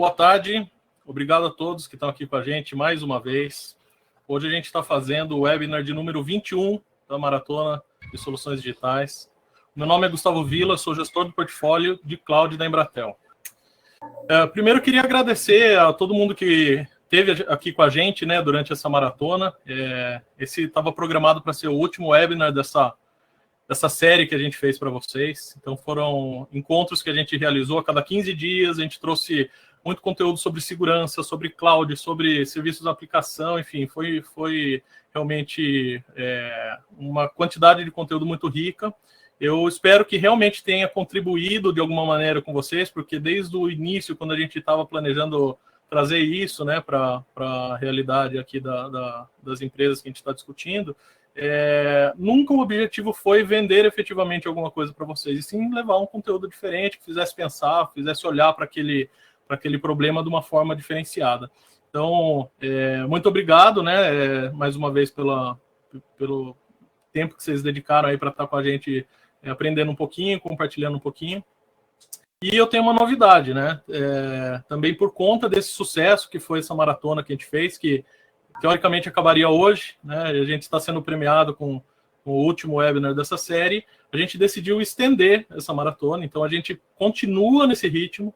Boa tarde, obrigado a todos que estão aqui com a gente mais uma vez. Hoje a gente está fazendo o webinar de número 21 da Maratona de Soluções Digitais. Meu nome é Gustavo Villa, sou gestor do portfólio de Cloud da Embratel. Primeiro, eu queria agradecer a todo mundo que esteve aqui com a gente, né, durante essa maratona. Esse estava programado para ser o último webinar dessa série que a gente fez para vocês. Então, foram encontros que a gente realizou a cada 15 dias. A gente trouxe muito conteúdo sobre segurança, sobre cloud, sobre serviços de aplicação, enfim, foi realmente uma quantidade de conteúdo muito rica. Eu espero que realmente tenha contribuído de alguma maneira com vocês, porque desde o início, quando a gente estava planejando trazer isso, né, para a realidade aqui das empresas que a gente está discutindo, nunca o objetivo foi vender efetivamente alguma coisa para vocês, e sim levar um conteúdo diferente, que fizesse pensar, fizesse olhar para aquele problema de uma forma diferenciada. Então, muito obrigado, né, mais uma vez pelo tempo que vocês dedicaram aí para estar com a gente, aprendendo um pouquinho, compartilhando um pouquinho. E eu tenho uma novidade, né, também por conta desse sucesso que foi essa maratona que a gente fez, que teoricamente acabaria hoje, né, a gente está sendo premiado com o último webinar dessa série, a gente decidiu estender essa maratona, então a gente continua nesse ritmo.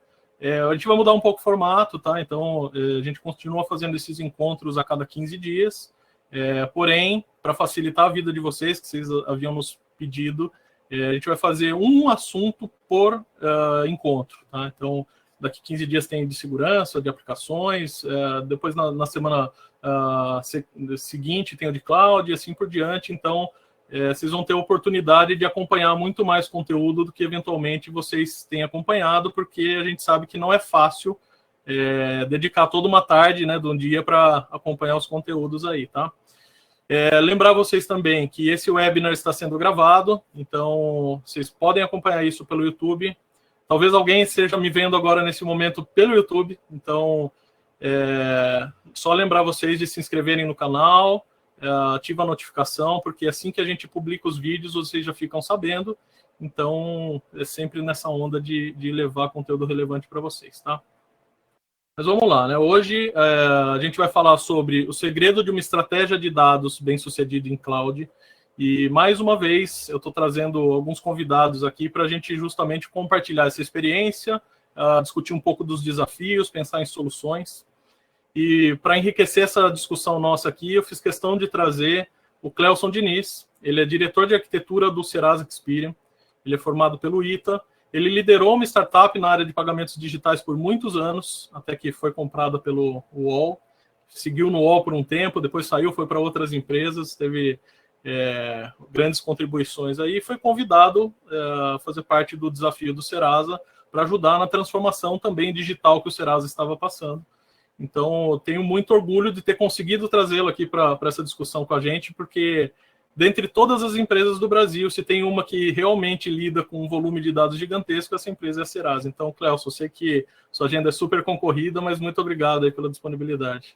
A gente vai mudar um pouco o formato, tá? Então, a gente continua fazendo esses encontros a cada 15 dias, porém, para facilitar a vida de vocês, que vocês haviam nos pedido, a gente vai fazer um assunto por encontro, tá? Então, daqui 15 dias tem de segurança, de aplicações, depois na semana seguinte tem o de cloud e assim por diante. Então, vocês vão ter a oportunidade de acompanhar muito mais conteúdo do que eventualmente vocês têm acompanhado, porque a gente sabe que não é fácil dedicar toda uma tarde, né, de um dia para acompanhar os conteúdos aí, tá? Lembrar vocês também que esse webinar está sendo gravado, então vocês podem acompanhar isso pelo YouTube. Talvez alguém esteja me vendo agora nesse momento pelo YouTube, então só lembrar vocês de se inscreverem no canal, ativa a notificação, porque assim que a gente publica os vídeos, vocês já ficam sabendo. Então, é sempre nessa onda de levar conteúdo relevante para vocês, tá? Mas vamos lá, né? Hoje a gente vai falar sobre o segredo de uma estratégia de dados bem-sucedida em cloud. E, mais uma vez, eu estou trazendo alguns convidados aqui para a gente justamente compartilhar essa experiência, discutir um pouco dos desafios, pensar em soluções. E para enriquecer essa discussão nossa aqui, eu fiz questão de trazer o Clelson Diniz. Ele é diretor de arquitetura do Serasa Experian. Ele é formado pelo ITA. Ele liderou uma startup na área de pagamentos digitais por muitos anos, até que foi comprada pelo UOL. Seguiu no UOL por um tempo, depois saiu, foi para outras empresas, teve grandes contribuições aí. Foi convidado a fazer parte do desafio do Serasa para ajudar na transformação também digital que o Serasa estava passando. Então, eu tenho muito orgulho de ter conseguido trazê-lo aqui para essa discussão com a gente, porque, dentre todas as empresas do Brasil, se tem uma que realmente lida com um volume de dados gigantesco, essa empresa é a Serasa. Então, Clelson, eu sei que sua agenda é super concorrida, mas muito obrigado aí pela disponibilidade.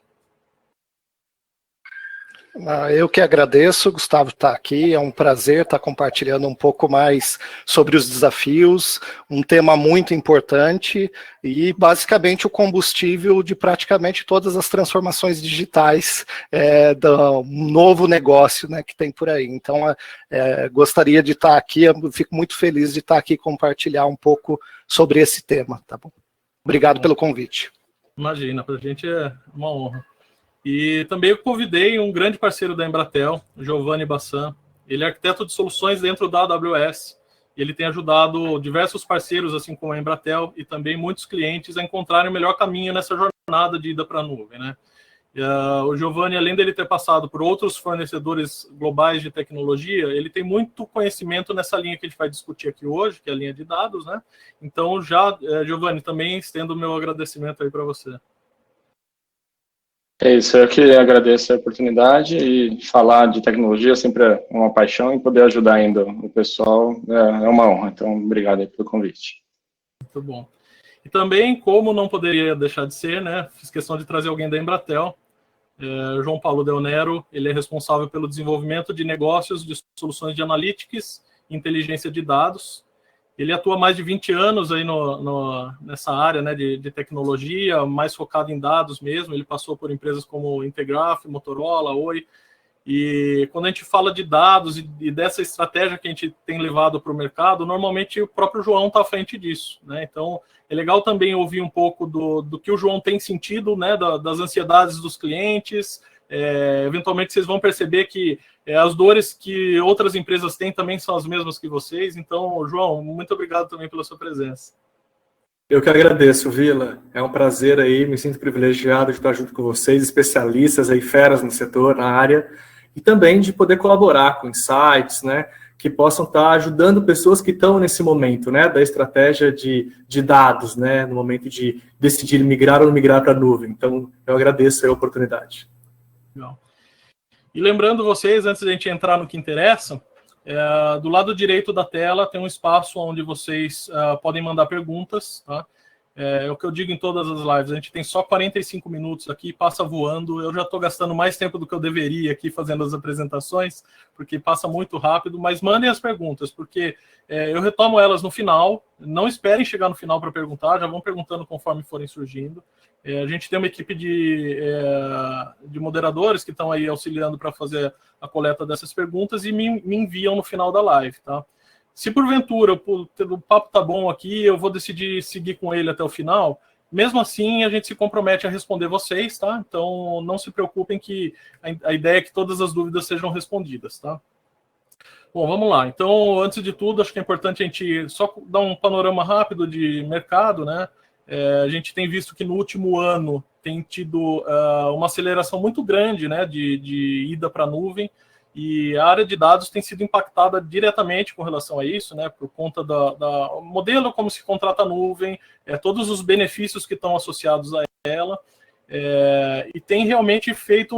Eu que agradeço, Gustavo, estar aqui. É um prazer estar compartilhando um pouco mais sobre os desafios, um tema muito importante e, basicamente, o combustível de praticamente todas as transformações digitais do novo negócio, né, que tem por aí. Então, gostaria de estar aqui, eu fico muito feliz de estar aqui e compartilhar um pouco sobre esse tema, tá bom? Obrigado pelo convite. Imagina, para a gente é uma honra. E também eu convidei um grande parceiro da Embratel, Giovanni Bassan. Ele é arquiteto de soluções dentro da AWS. Ele tem ajudado diversos parceiros, assim como a Embratel, e também muitos clientes a encontrarem o melhor caminho nessa jornada de ida para a nuvem, né? O Giovanni, além dele ter passado por outros fornecedores globais de tecnologia, ele tem muito conhecimento nessa linha que a gente vai discutir aqui hoje, que é a linha de dados, né? Então, Giovanni, também estendo o meu agradecimento aí para você. É isso, eu que agradeço a oportunidade e falar de tecnologia sempre é uma paixão e poder ajudar ainda o pessoal é uma honra. Então, obrigado aí pelo convite. Muito bom. E também, como não poderia deixar de ser, né, fiz questão de trazer alguém da Embratel, João Paulo Del Nero. Ele é responsável pelo desenvolvimento de negócios de soluções de analytics e inteligência de dados. Ele atua mais de 20 anos aí nessa área, né, de tecnologia, mais focado em dados mesmo. Ele passou por empresas como Integraf, Motorola, Oi. E quando a gente fala de dados e dessa estratégia que a gente tem levado para o mercado, normalmente o próprio João está à frente disso, né? Então, é legal também ouvir um pouco do que o João tem sentido, né, das ansiedades dos clientes. Eventualmente, vocês vão perceber que as dores que outras empresas têm também são as mesmas que vocês. Então, João, muito obrigado também pela sua presença. Eu que agradeço, Vila. É um prazer aí, me sinto privilegiado de estar junto com vocês, especialistas aí, feras no setor, na área, e também de poder colaborar com insights, né, que possam estar ajudando pessoas que estão nesse momento, né, da estratégia de dados, né, no momento de decidir migrar ou não migrar para a nuvem. Então, eu agradeço a oportunidade. Legal. E lembrando vocês, antes de a gente entrar no que interessa, do lado direito da tela tem um espaço onde vocês podem mandar perguntas, tá? É o que eu digo em todas as lives, a gente tem só 45 minutos aqui, passa voando. Eu já estou gastando mais tempo do que eu deveria aqui fazendo as apresentações, porque passa muito rápido, mas mandem as perguntas, porque eu retomo elas no final. Não esperem chegar no final para perguntar, já vão perguntando conforme forem surgindo. A gente tem uma equipe de moderadores que estão aí auxiliando para fazer a coleta dessas perguntas e me enviam no final da live, tá? Se porventura o papo tá bom aqui, eu vou decidir seguir com ele até o final. Mesmo assim, a gente se compromete a responder vocês, tá? Então, não se preocupem que a ideia é que todas as dúvidas sejam respondidas, tá? Bom, vamos lá. Então, antes de tudo, acho que é importante a gente só dar um panorama rápido de mercado, né? A gente tem visto que no último ano tem tido uma aceleração muito grande, né, de ida para a nuvem, e a área de dados tem sido impactada diretamente com relação a isso, né, por conta do modelo como se contrata a nuvem, todos os benefícios que estão associados a ela, e tem realmente feito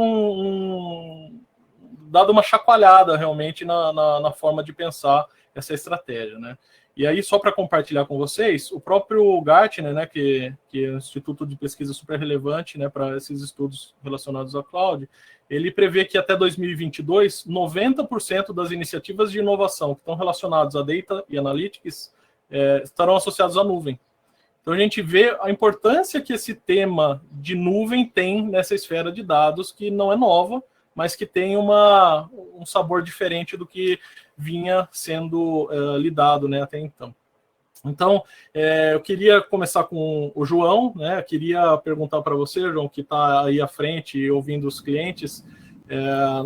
dado uma chacoalhada realmente na forma de pensar essa estratégia, né. E aí, só para compartilhar com vocês, o próprio Gartner, né, que é um instituto de pesquisa super relevante, né, para esses estudos relacionados à cloud, ele prevê que até 2022, 90% das iniciativas de inovação que estão relacionadas a Data e Analytics estarão associados à nuvem. Então, a gente vê a importância que esse tema de nuvem tem nessa esfera de dados, que não é nova, mas que tem um sabor diferente do que vinha sendo lidado, né, até então. Então, eu queria começar com o João, né? Eu queria perguntar para você, João, que está aí à frente ouvindo os clientes,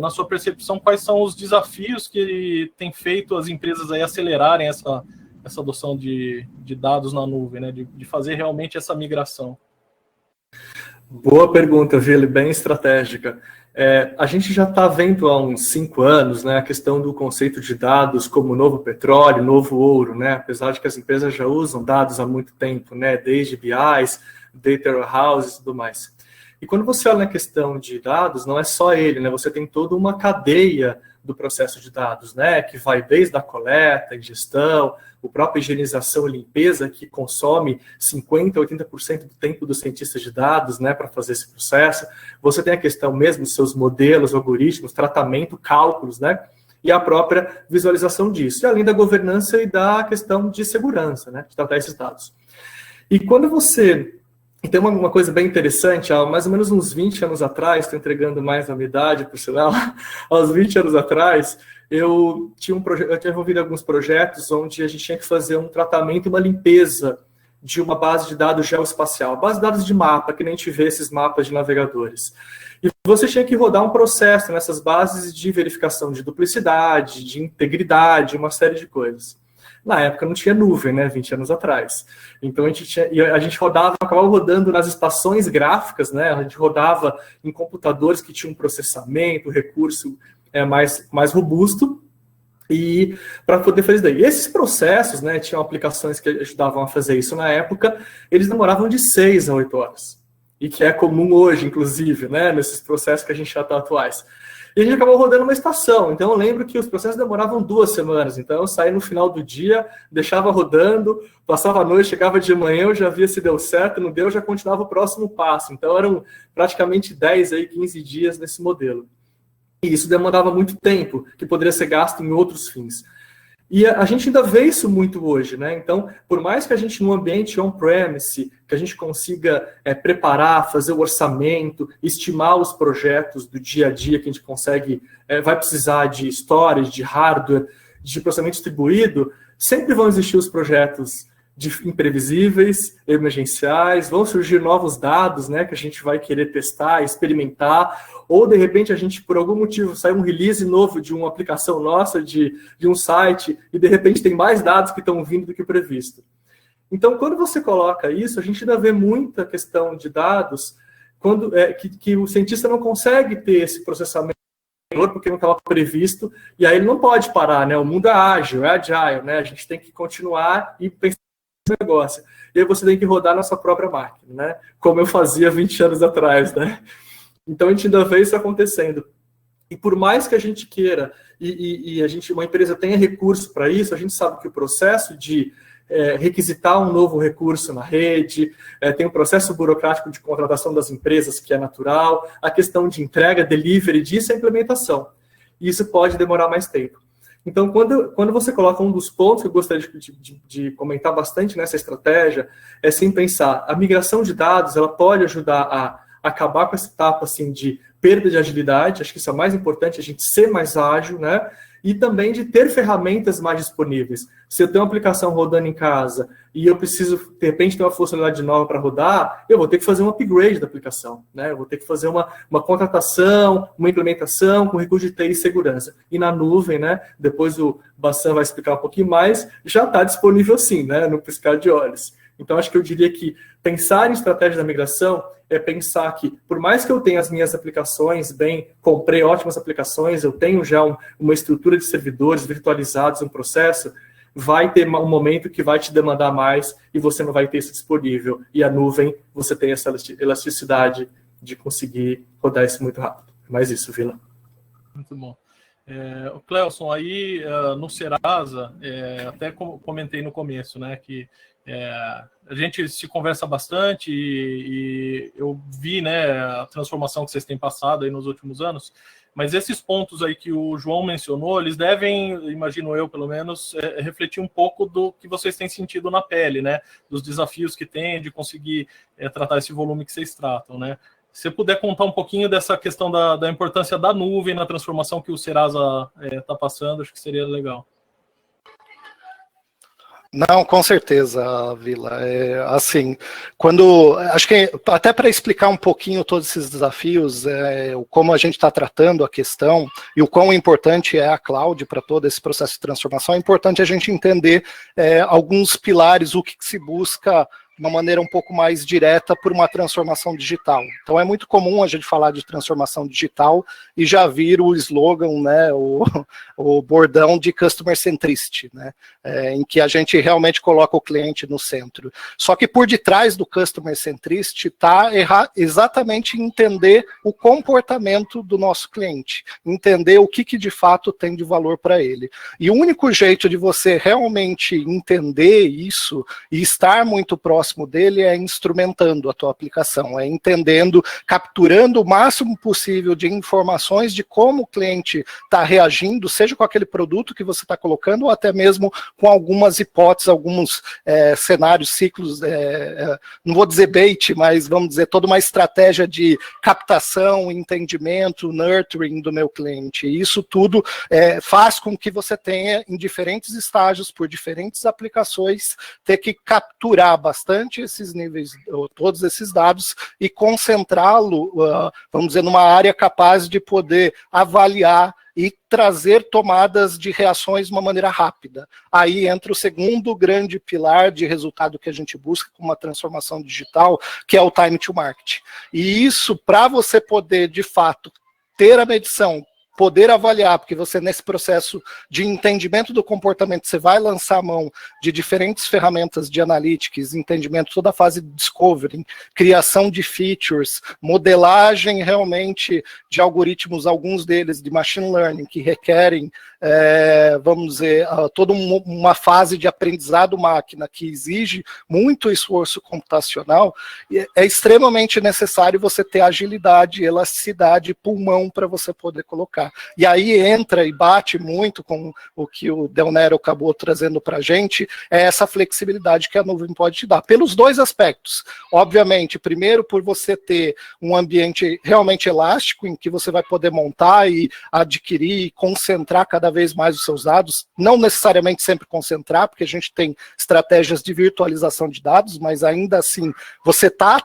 na sua percepção, quais são os desafios que tem feito as empresas aí acelerarem essa adoção de dados na nuvem, né? De fazer realmente essa migração? Boa pergunta, Vili, bem estratégica. A gente já está vendo há uns 5 anos, né, a questão do conceito de dados como novo petróleo, novo ouro, né, apesar de que as empresas já usam dados há muito tempo, né, desde BIs, Data Warehouses e tudo mais. E quando você olha na questão de dados, não é só ele, né, você tem toda uma cadeia do processo de dados, né, que vai desde a coleta, ingestão, a própria higienização e limpeza, que consome 50%, 80% do tempo dos cientistas de dados, né, para fazer esse processo. Você tem a questão mesmo dos seus modelos, algoritmos, tratamento, cálculos, né, e a própria visualização disso. E além da governança e da questão de segurança, né, de tratar esses dados. E quando você... E tem uma coisa bem interessante, há mais ou menos uns 20 anos atrás, estou entregando mais a minha idade, por sinal, há uns 20 anos atrás, eu tinha envolvido em alguns projetos onde a gente tinha que fazer um tratamento e uma limpeza de uma base de dados geoespacial, base de dados de mapa, que nem a gente vê esses mapas de navegadores. E você tinha que rodar um processo nessas bases de verificação de duplicidade, de integridade, uma série de coisas. Na época não tinha nuvem, né, 20 anos atrás. Então a gente acabava rodando nas estações gráficas, né, a gente rodava em computadores que tinham um processamento, recurso mais robusto, e para poder fazer isso daí. E esses processos, né, tinham aplicações que ajudavam a fazer isso na época, eles demoravam de 6 a 8 horas. E que é comum hoje, inclusive, né, nesses processos que a gente já está atuais. E a gente acabou rodando uma estação. Então, eu lembro que os processos demoravam 2 semanas. Então, eu saía no final do dia, deixava rodando, passava a noite, chegava de manhã, eu já via se deu certo, não deu, já continuava o próximo passo. Então, eram praticamente 10, 15 dias nesse modelo. E isso demandava muito tempo, que poderia ser gasto em outros fins. E a gente ainda vê isso muito hoje, né? Então, por mais que a gente, no ambiente on-premise, que a gente consiga preparar, fazer o orçamento, estimar os projetos do dia a dia que a gente consegue, vai precisar de storage, de hardware, de processamento distribuído, sempre vão existir os projetos imprevisíveis, emergenciais, vão surgir novos dados, né, que a gente vai querer testar, experimentar, ou de repente a gente, por algum motivo, sai um release novo de uma aplicação nossa, de um site, e de repente tem mais dados que estão vindo do que previsto. Então, quando você coloca isso, a gente ainda vê muita questão de dados quando, que o cientista não consegue ter esse processamento porque não estava previsto, e aí ele não pode parar, né? O mundo é ágil, é agile, né? A gente tem que continuar e pensar no negócio. E aí você tem que rodar na sua própria máquina, né? Como eu fazia 20 anos atrás, né? Então a gente ainda vê isso acontecendo. E por mais que a gente queira e uma empresa tenha recurso para isso, a gente sabe que o processo de requisitar um novo recurso na rede, tem um processo burocrático de contratação das empresas que é natural, a questão de entrega, delivery, disso é implementação. E isso pode demorar mais tempo. Então, quando você coloca um dos pontos que eu gostaria de comentar bastante nessa estratégia, é sim pensar, a migração de dados, ela pode ajudar a acabar com essa etapa assim, de perda de agilidade, acho que isso é mais importante, a gente ser mais ágil, né? E também de ter ferramentas mais disponíveis. Se eu tenho uma aplicação rodando em casa e eu preciso, de repente, ter uma funcionalidade nova para rodar, eu vou ter que fazer um upgrade da aplicação, né? Eu vou ter que fazer uma contratação, uma implementação com recurso de TI e segurança. E na nuvem, né? Depois o Bassan vai explicar um pouquinho mais, já está disponível sim, né? No piscar de olhos. Então, acho que eu diria que pensar em estratégia da migração é pensar que, por mais que eu tenha as minhas aplicações, comprei ótimas aplicações, eu tenho já uma estrutura de servidores virtualizados, um processo, vai ter um momento que vai te demandar mais e você não vai ter isso disponível. E a nuvem, você tem essa elasticidade de conseguir rodar isso muito rápido. Mais isso, Vila. Muito bom. O Cleilson, aí no Serasa, até comentei no começo, né, que a gente se conversa bastante e eu vi, né, a transformação que vocês têm passado aí nos últimos anos, mas esses pontos aí que o João mencionou, eles devem, imagino eu pelo menos, refletir um pouco do que vocês têm sentido na pele, né, dos desafios que tem de conseguir tratar esse volume que vocês tratam, né. Se você puder contar um pouquinho dessa questão da importância da nuvem na transformação que o Serasa está passando, acho que seria legal. Não, com certeza, Vila. Assim, acho que até para explicar um pouquinho todos esses desafios, como a gente está tratando a questão e o quão importante é a cloud para todo esse processo de transformação, é importante a gente entender alguns pilares, o que se busca de uma maneira um pouco mais direta por uma transformação digital. Então é muito comum a gente falar de transformação digital e já vir o slogan, né, o bordão de Customer Centricity, né, em que a gente realmente coloca o cliente no centro. Só que por detrás do Customer Centricity está exatamente entender o comportamento do nosso cliente, entender o que de fato tem de valor para ele. E o único jeito de você realmente entender isso e estar muito próximo dele é instrumentando a tua aplicação, é entendendo, capturando o máximo possível de informações de como o cliente está reagindo, seja com aquele produto que você está colocando, ou até mesmo com algumas hipóteses, alguns cenários, ciclos, não vou dizer bait, mas vamos dizer, toda uma estratégia de captação, entendimento, nurturing do meu cliente. E isso tudo faz com que você tenha, em diferentes estágios, por diferentes aplicações, ter que capturar bastante esses níveis, todos esses dados e concentrá-lo, vamos dizer, numa área capaz de poder avaliar e trazer tomadas de reações de uma maneira rápida. Aí entra o segundo grande pilar de resultado que a gente busca com uma transformação digital, que é o time to market. E isso, para você poder, de fato, ter a medição, poder avaliar, porque você nesse processo de entendimento do comportamento, você vai lançar a mão de diferentes ferramentas de analytics, entendimento, toda a fase de discovery, criação de features, modelagem realmente de algoritmos, alguns deles de machine learning, que requerem, vamos dizer, toda uma fase de aprendizado máquina que exige muito esforço computacional, é extremamente necessário você ter agilidade, elasticidade, pulmão para você poder colocar. lugar. E aí entra e bate muito com o que o Del Nero acabou trazendo para a gente, é essa flexibilidade que a nuvem pode te dar, pelos dois aspectos. Obviamente, primeiro, por você ter um ambiente realmente elástico, em que você vai poder montar e adquirir e concentrar cada vez mais os seus dados, não necessariamente sempre concentrar, porque a gente tem estratégias de virtualização de dados, mas ainda assim, você está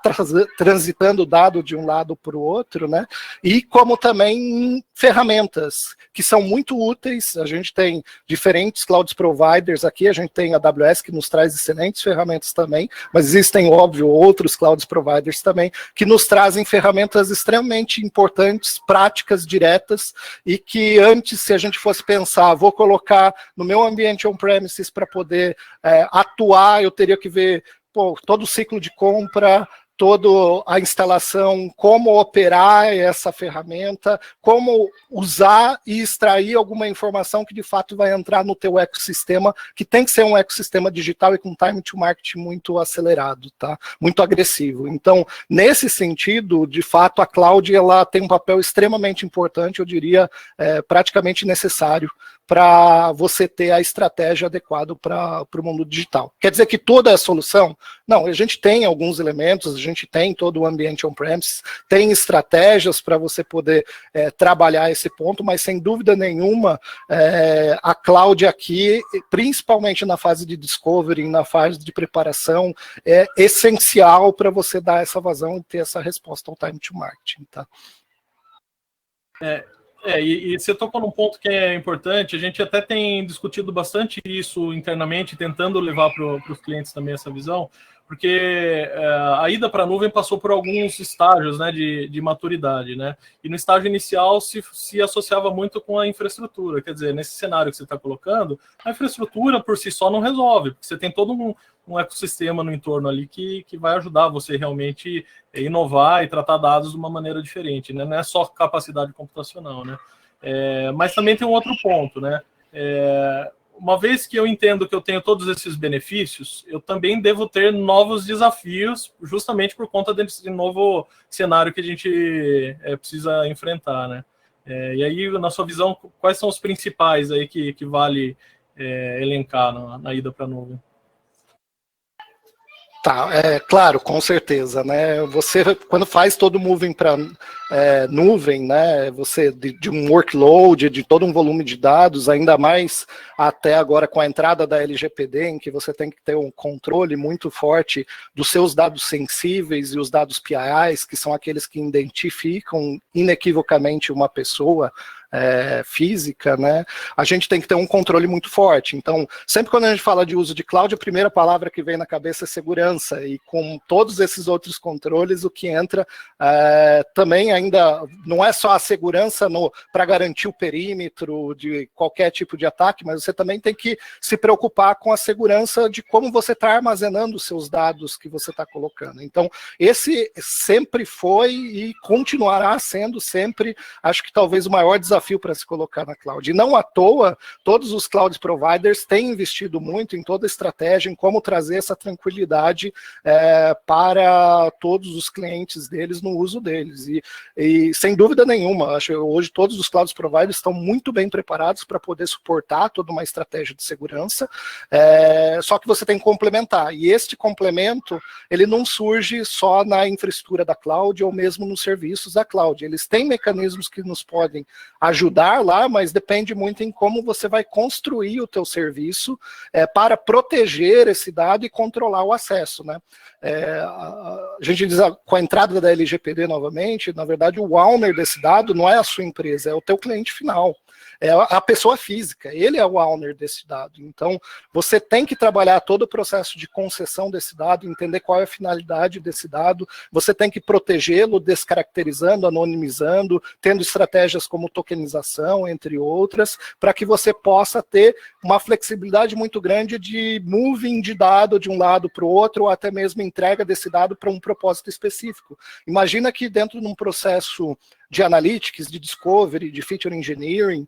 transitando o dado de um lado para o outro, né? E como também ferramentas que são muito úteis. A gente tem diferentes cloud providers aqui, a gente tem a AWS que nos traz excelentes ferramentas também, mas existem, óbvio, outros cloud providers também que nos trazem ferramentas extremamente importantes, práticas, diretas, e que antes, se a gente fosse pensar, vou colocar no meu ambiente on-premises para poder atuar, eu teria que ver todo o ciclo de compra, toda a instalação, como operar essa ferramenta, como usar e extrair alguma informação que de fato vai entrar no teu ecossistema, que tem que ser um ecossistema digital e com time to market muito acelerado, tá? Muito agressivo. Então, nesse sentido, de fato, a cloud ela tem um papel extremamente importante, eu diria, praticamente necessário para você ter a estratégia adequada para o mundo digital. Quer dizer que toda é a solução? Não, a gente tem alguns elementos, a gente tem todo o ambiente on-premises, tem estratégias para você poder trabalhar esse ponto, mas sem dúvida nenhuma, a cloud aqui, principalmente na fase de discovery, na fase de preparação, é essencial para você dar essa vazão e ter essa resposta ao time to market. Tá? E você tocou num ponto que é importante, a gente até tem discutido bastante isso internamente, tentando levar para os clientes também essa visão, porque a ida para a nuvem passou por alguns estágios, né, de maturidade, né? E no estágio inicial se associava muito com a infraestrutura, quer dizer, nesse cenário que você está colocando, a infraestrutura por si só não resolve, porque você tem todo um ecossistema no entorno ali que vai ajudar você realmente inovar e tratar dados de uma maneira diferente, né? Não é só capacidade computacional, né? Mas também tem um outro ponto, né? Uma vez que eu entendo que eu tenho todos esses benefícios, eu também devo ter novos desafios, justamente por conta desse novo cenário que a gente precisa enfrentar, né? E aí, na sua visão, quais são os principais aí que vale elencar na ida para a nuvem? Tá, claro, com certeza, né? Você, quando faz todo o moving para nuvem, né? Você de um workload, de todo um volume de dados, ainda mais até agora com a entrada da LGPD, em que você tem que ter um controle muito forte dos seus dados sensíveis e os dados PIIs, que são aqueles que identificam inequivocamente uma pessoa física, né? A gente tem que ter um controle muito forte. Então, sempre quando a gente fala de uso de cloud, a primeira palavra que vem na cabeça é segurança, e com todos esses outros controles, o que entra também ainda não é só a segurança para garantir o perímetro de qualquer tipo de ataque, mas você também tem que se preocupar com a segurança de como você está armazenando os seus dados que você está colocando. Então, esse sempre foi e continuará sendo sempre, acho que talvez o maior desafio para se colocar na cloud. E não à toa, todos os cloud providers têm investido muito em toda a estratégia, em como trazer essa tranquilidade para todos os clientes deles no uso deles. E sem dúvida nenhuma, acho que hoje todos os cloud providers estão muito bem preparados para poder suportar toda uma estratégia de segurança, só que você tem que complementar. E este complemento, ele não surge só na infraestrutura da cloud ou mesmo nos serviços da cloud. Eles têm mecanismos que nos podem ajudar lá, mas depende muito em como você vai construir o teu serviço para proteger esse dado e controlar o acesso, né? A gente diz, com a entrada da LGPD novamente, na verdade o owner desse dado não é a sua empresa, é o teu cliente final. É a pessoa física, ele é o owner desse dado. Então, você tem que trabalhar todo o processo de concessão desse dado, entender qual é a finalidade desse dado, você tem que protegê-lo, descaracterizando, anonimizando, tendo estratégias como tokenização, entre outras, para que você possa ter uma flexibilidade muito grande de moving de dado de um lado para o outro, ou até mesmo entrega desse dado para um propósito específico. Imagina que dentro de um processo de analytics, de discovery, de feature engineering,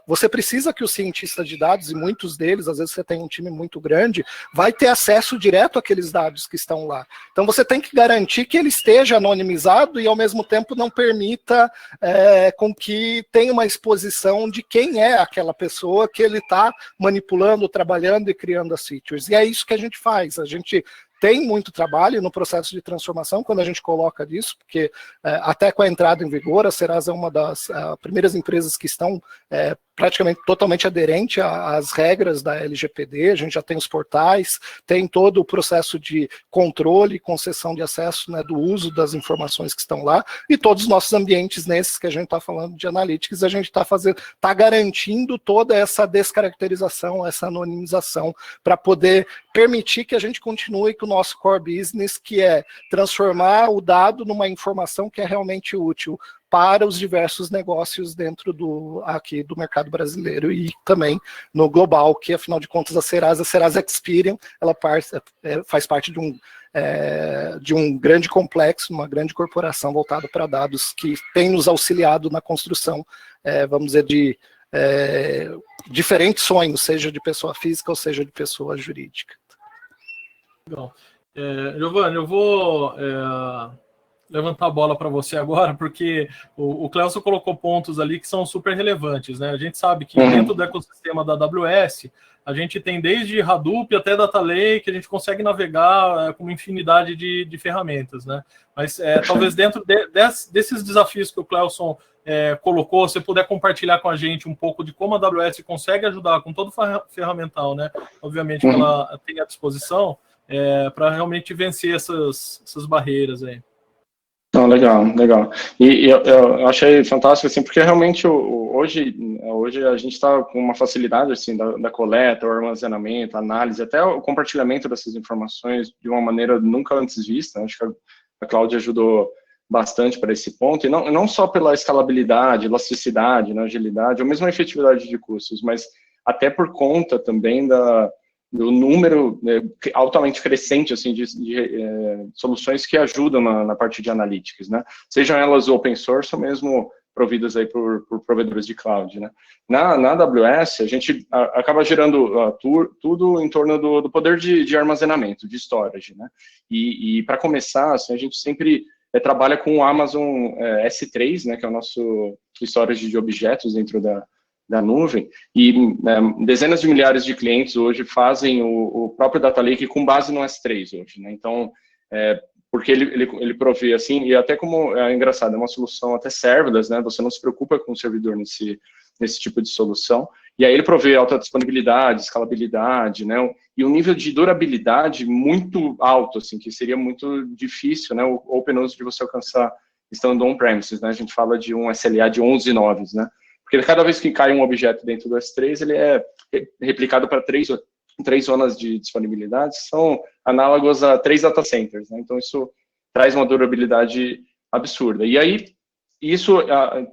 você precisa que o cientista de dados, e muitos deles, às vezes você tem um time muito grande, vai ter acesso direto àqueles dados que estão lá. Então você tem que garantir que ele esteja anonimizado e ao mesmo tempo não permita com que tenha uma exposição de quem é aquela pessoa que ele está manipulando, trabalhando e criando as features. E é isso que a gente faz. A gente tem muito trabalho no processo de transformação quando a gente coloca disso, porque até com a entrada em vigor, a Serasa é uma das primeiras empresas que estão praticamente totalmente aderente às regras da LGPD. A gente já tem os portais, tem todo o processo de controle e concessão de acesso, né, do uso das informações que estão lá, e todos os nossos ambientes nesses que a gente está falando de analytics, a gente está garantindo toda essa descaracterização, essa anonimização, para poder permitir que a gente continue com o nosso core business, que é transformar o dado numa informação que é realmente útil para os diversos negócios dentro aqui do mercado brasileiro e também no global, que afinal de contas a Serasa Experian, ela faz parte de um grande complexo, uma grande corporação voltada para dados, que tem nos auxiliado na construção, vamos dizer, de diferentes sonhos, seja de pessoa física ou seja de pessoa jurídica. Legal. Giovanni, eu vou levantar a bola para você agora, porque o Cleuson colocou pontos ali que são super relevantes, né? A gente sabe que dentro do ecossistema da AWS, a gente tem desde Hadoop até Data Lake, a gente consegue navegar com uma infinidade de ferramentas, né? Mas talvez dentro desses desafios que o Cleuson colocou, você puder compartilhar com a gente um pouco de como a AWS consegue ajudar com todo o ferramental, né? Obviamente que ela tem à disposição para realmente vencer essas barreiras aí. Não, legal. E eu achei fantástico, assim, porque realmente hoje a gente está com uma facilidade, assim, da coleta, o armazenamento, a análise, até o compartilhamento dessas informações de uma maneira nunca antes vista. Acho que a Cláudia ajudou bastante para esse ponto, e não só pela escalabilidade, elasticidade, né, agilidade, ou mesmo a efetividade de custos, mas até por conta também do número altamente crescente, assim, de soluções que ajudam na parte de analytics, né? Sejam elas open source ou mesmo providas aí por provedores de cloud, né? Na AWS, a gente acaba gerando tudo em torno do poder de armazenamento, de storage, né? E para começar, assim, a gente sempre trabalha com o Amazon S3, né, que é o nosso storage de objetos dentro da nuvem, e dezenas de milhares de clientes hoje fazem o próprio Data Lake com base no S3 hoje, né? Então, porque ele provê, assim, e até como é engraçado, é uma solução até serverless, né? Você não se preocupa com o servidor nesse tipo de solução, e aí ele provê alta disponibilidade, escalabilidade, né? E um nível de durabilidade muito alto, assim, que seria muito difícil, né? O OpenOS de você alcançar estando on-premises, né? A gente fala de um SLA de 11 noves, né? Porque cada vez que cai um objeto dentro do S3, ele é replicado para três zonas de disponibilidade, que são análogos a 3 data centers, né? Então, isso traz uma durabilidade absurda. E aí,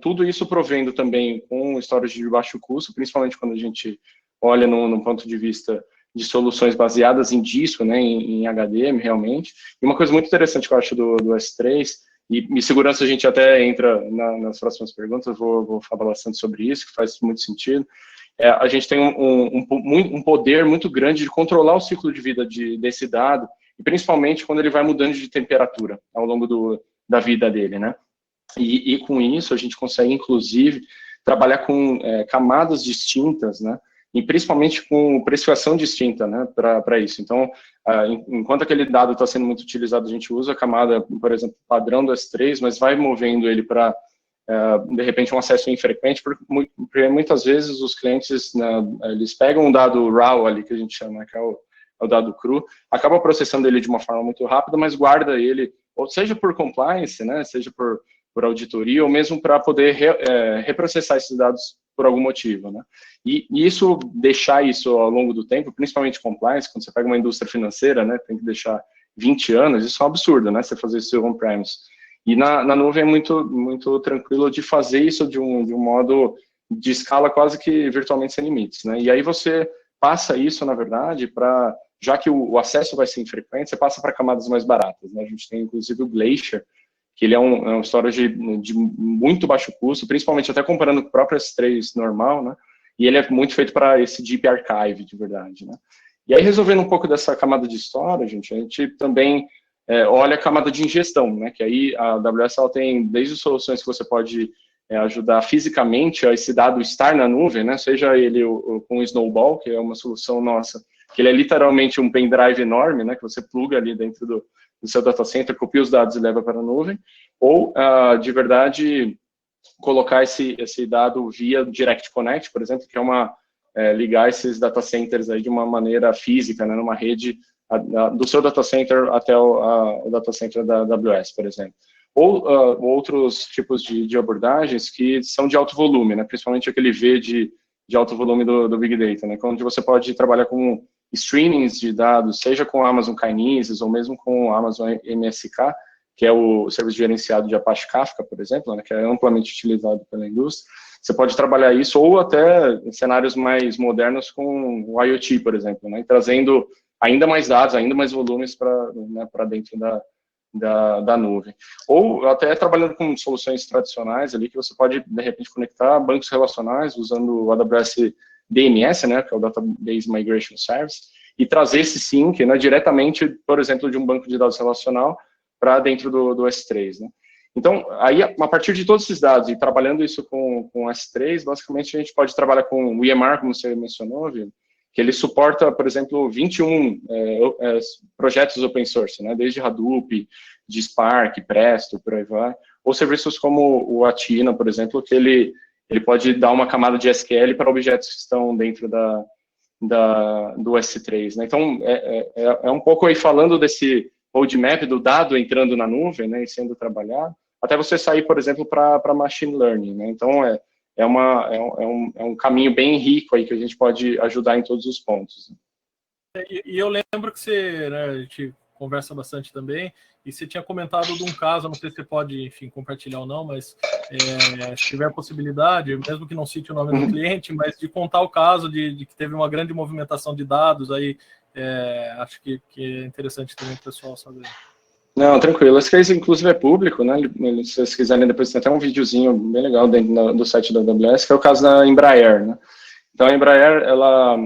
tudo isso provendo também com storage de baixo custo, principalmente quando a gente olha no ponto de vista de soluções baseadas em disco, né, em HDM, realmente. E uma coisa muito interessante que eu acho do S3, e segurança a gente até entra nas próximas perguntas, vou falar bastante sobre isso, que faz muito sentido. A gente tem um poder muito grande de controlar o ciclo de vida desse dado, e principalmente quando ele vai mudando de temperatura ao longo da vida dele, né? E com isso a gente consegue, inclusive, trabalhar com camadas distintas, né? E principalmente com precificação distinta, né, para isso. Então, enquanto aquele dado está sendo muito utilizado, a gente usa a camada, por exemplo, padrão do S3, mas vai movendo ele para, de repente, um acesso infrequente, porque muitas vezes os clientes, né, eles pegam um dado raw ali, que a gente chama, que é o dado cru, acaba processando ele de uma forma muito rápida, mas guarda ele, ou seja por compliance, né, seja por auditoria, ou mesmo para poder reprocessar esses dados por algum motivo, né? E deixar isso ao longo do tempo, principalmente compliance, quando você pega uma indústria financeira, né, tem que deixar 20 anos, isso é um absurdo, né, você fazer isso on-premise. E na nuvem é muito, muito tranquilo de fazer isso de um modo de escala quase que virtualmente sem limites, né? E aí você passa isso, na verdade, já que o acesso vai ser infrequente, você passa para camadas mais baratas, né? A gente tem, inclusive, o Glacier, que ele é um storage de muito baixo custo, principalmente até comparando com o próprio S3 normal, né? E ele é muito feito para esse Deep Archive, de verdade, né? E aí, resolvendo um pouco dessa camada de storage, a gente também olha a camada de ingestão, né? Que aí a AWS ela tem desde soluções que você pode ajudar fisicamente a esse dado estar na nuvem, né? Seja ele com o Snowball, que é uma solução nossa, que ele é literalmente um pendrive enorme, né? Que você pluga ali dentro do seu data center, copia os dados e leva para a nuvem, ou, de verdade, colocar esse dado via Direct Connect, por exemplo, que é ligar esses data centers aí de uma maneira física, né, numa rede do seu data center até o data center da AWS, por exemplo. Ou outros tipos de abordagens que são de alto volume, né, principalmente aquele V de alto volume do Big Data, né, onde você pode trabalhar com streamings de dados, seja com Amazon Kinesis ou mesmo com Amazon MSK, que é o serviço gerenciado de Apache Kafka, por exemplo, né, que é amplamente utilizado pela indústria. Você pode trabalhar isso ou até em cenários mais modernos com o IoT, por exemplo, né, trazendo ainda mais dados, ainda mais volumes para dentro da nuvem. Ou até trabalhando com soluções tradicionais ali, que você pode, de repente, conectar bancos relacionais usando o AWS DMS, né, que é o Database Migration Service, e trazer esse sync, né, diretamente, por exemplo, de um banco de dados relacional para dentro do S3, né. Então, aí, a partir de todos esses dados e trabalhando isso com o S3, basicamente a gente pode trabalhar com o EMR, como você mencionou, viu, que ele suporta, por exemplo, 21 projetos open source, né, desde Hadoop, de Spark, Presto, por aí vai, ou serviços como o Athena, por exemplo, que ele pode dar uma camada de SQL para objetos que estão dentro do S3, né? Então, é um pouco aí falando desse roadmap do dado entrando na nuvem, né, e sendo trabalhado, até você sair, por exemplo, para machine learning, né? Então, é um caminho bem rico aí que a gente pode ajudar em todos os pontos. E eu lembro que você, né, a gente conversa bastante também, e você tinha comentado de um caso, não sei se você pode, enfim, compartilhar ou não, mas se tiver possibilidade, mesmo que não cite o nome do cliente, mas de contar o caso de que teve uma grande movimentação de dados, aí acho que é interessante também o pessoal saber. Não, tranquilo. Esse case, inclusive, é público, né? Se vocês quiserem, depois tem até um videozinho bem legal dentro do site da AWS, que é o caso da Embraer, né? Então, a Embraer, ela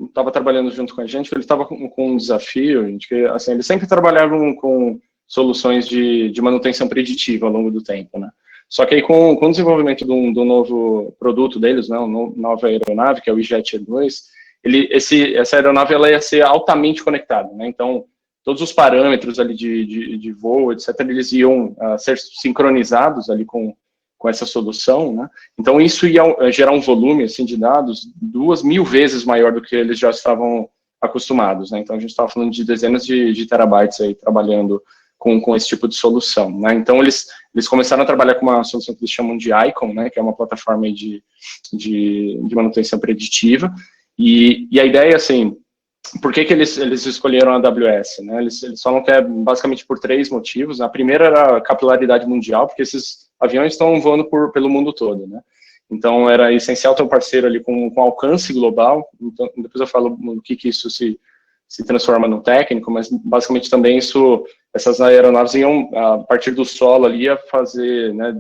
estava trabalhando junto com a gente, ele estava com um desafio, que, assim, eles sempre trabalhavam com soluções de manutenção preditiva ao longo do tempo, né? Só que aí, com o desenvolvimento do novo produto deles, né, uma nova aeronave, que é o E-Jet E2, essa aeronave ela ia ser altamente conectada, né? Então, todos os parâmetros ali de voo, etc., eles iam ser sincronizados ali com essa solução, né? Então, isso ia gerar um volume, assim, de dados 2.000 vezes maior do que eles já estavam acostumados, né? Então, a gente estava falando de dezenas de terabytes aí, trabalhando com esse tipo de solução, né? Então, eles começaram a trabalhar com uma solução que eles chamam de Icon, né? Que é uma plataforma aí de manutenção preditiva, e a ideia, assim, por que eles escolheram a AWS, né? Eles falam que é basicamente por 3 motivos. A primeira era a capilaridade mundial, porque esses aviões estão voando pelo mundo todo, né? Então, era essencial ter um parceiro ali com alcance global. Então, depois eu falo no que isso se transforma no técnico, mas basicamente também essas aeronaves iam, a partir do solo ali, a fazer, né,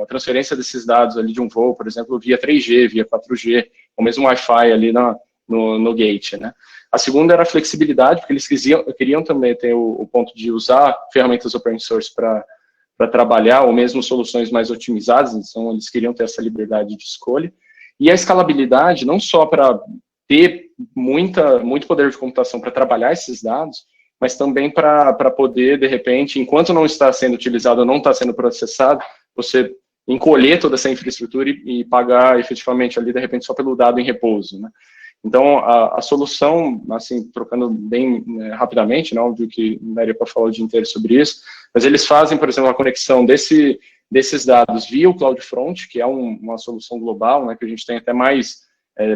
a transferência desses dados ali de um voo, por exemplo, via 3G, via 4G, ou mesmo Wi-Fi ali no gate, né? A segunda era a flexibilidade, porque eles queriam também ter o ponto de usar ferramentas open source para trabalhar, ou mesmo soluções mais otimizadas, então eles queriam ter essa liberdade de escolha. E a escalabilidade, não só para ter muito poder de computação para trabalhar esses dados, mas também para poder, de repente, enquanto não está sendo utilizado ou não está sendo processado, você encolher toda essa infraestrutura e pagar efetivamente ali, de repente, só pelo dado em repouso, né? Então, a solução, assim, trocando bem rapidamente, não, óbvio que não daria para falar o dia inteiro sobre isso, mas eles fazem, por exemplo, a conexão desses dados via o CloudFront, que é uma solução global, né, que a gente tem até mais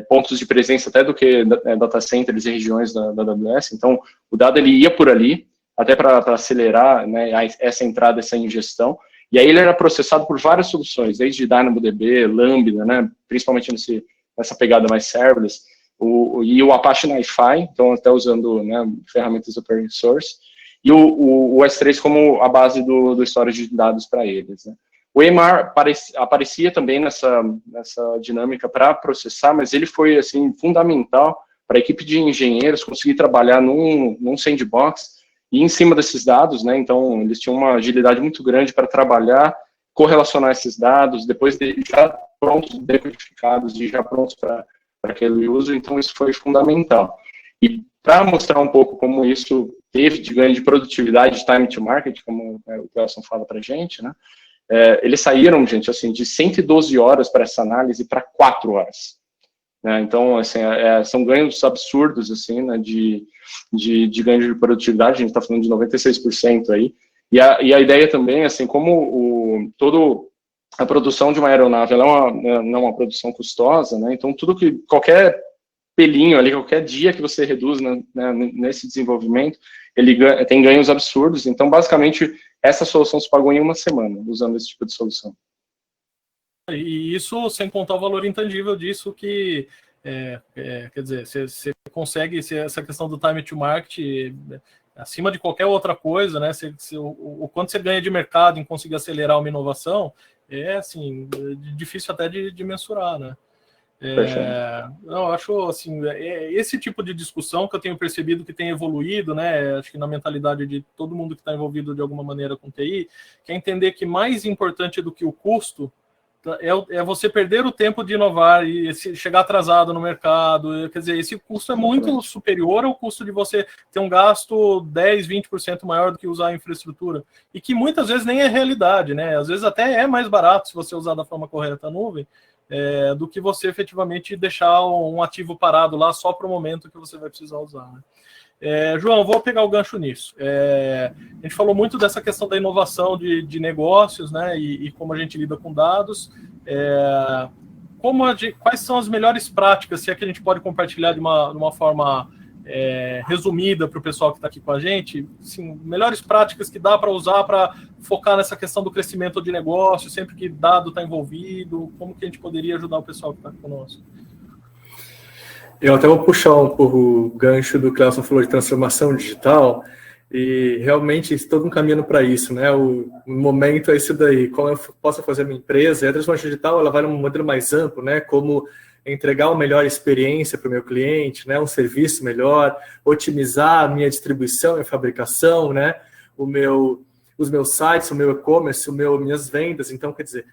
pontos de presença até do que data centers e regiões da AWS. Então, o dado ele ia por ali, até para acelerar, né, essa entrada, essa ingestão, e aí ele era processado por várias soluções, desde DynamoDB, Lambda, né, principalmente nessa pegada mais serverless, e o Apache NiFi, então até usando, né, ferramentas open source, e o S3 como a base do storage de dados para eles, né? O EMR aparecia também nessa dinâmica para processar, mas ele foi assim fundamental para a equipe de engenheiros conseguir trabalhar num sandbox e em cima desses dados, né? Então, eles tinham uma agilidade muito grande para trabalhar, correlacionar esses dados, depois de já prontos, decodificados e já prontos para aquele uso. Então, isso foi fundamental. E para mostrar um pouco como isso teve de ganho de produtividade, de time to market, como o Kelson fala para a gente, né? Eles saíram, gente, assim, de 112 horas para essa análise para 4 horas. Né? Então, assim, são ganhos absurdos, assim, né, de ganho de produtividade, a gente está falando de 96% aí. E a ideia também, assim, como toda a produção de uma aeronave, ela não é uma produção custosa, né? Então, qualquer pelinho ali, qualquer dia que você reduz, né, nesse desenvolvimento, ele tem ganhos absurdos. Então, basicamente, essa solução se pagou em 1 semana, usando esse tipo de solução. E isso sem contar o valor intangível disso, que, quer dizer, você consegue, essa questão do time to market, acima de qualquer outra coisa, né? O quanto você ganha de mercado em conseguir acelerar uma inovação, assim, difícil até de mensurar, né? Eu acho assim, esse tipo de discussão que eu tenho percebido que tem evoluído, né? Acho que na mentalidade de todo mundo que está envolvido de alguma maneira com TI, que é entender que mais importante do que o custo é você perder o tempo de inovar e chegar atrasado no mercado. Quer dizer, esse custo é muito superior ao custo de você ter um gasto 10, 20% maior do que usar a infraestrutura. E que muitas vezes nem é realidade, né? Às vezes até é mais barato se você usar da forma correta a nuvem, do que você efetivamente deixar um ativo parado lá só para o momento que você vai precisar usar, né? João, vou pegar o gancho nisso. A gente falou muito dessa questão da inovação de negócios, né, e como a gente lida com dados. Quais são as melhores práticas, se é que a gente pode compartilhar de uma forma resumida para o pessoal que está aqui com a gente, assim, melhores práticas que dá para usar para focar nessa questão do crescimento de negócio, sempre que dado está envolvido, como que a gente poderia ajudar o pessoal que está conosco? Eu até vou puxar um pouco o gancho do que o Kelson falou de transformação digital, e realmente todo mundo caminhando para isso, né? O momento é isso daí, como eu posso fazer a minha empresa, e a transformação digital ela vai num modelo mais amplo, né? Como entregar uma melhor experiência para o meu cliente, né? Um serviço melhor, otimizar a minha distribuição e fabricação, né? Os meus sites, o meu e-commerce, minhas vendas. Então, quer dizer,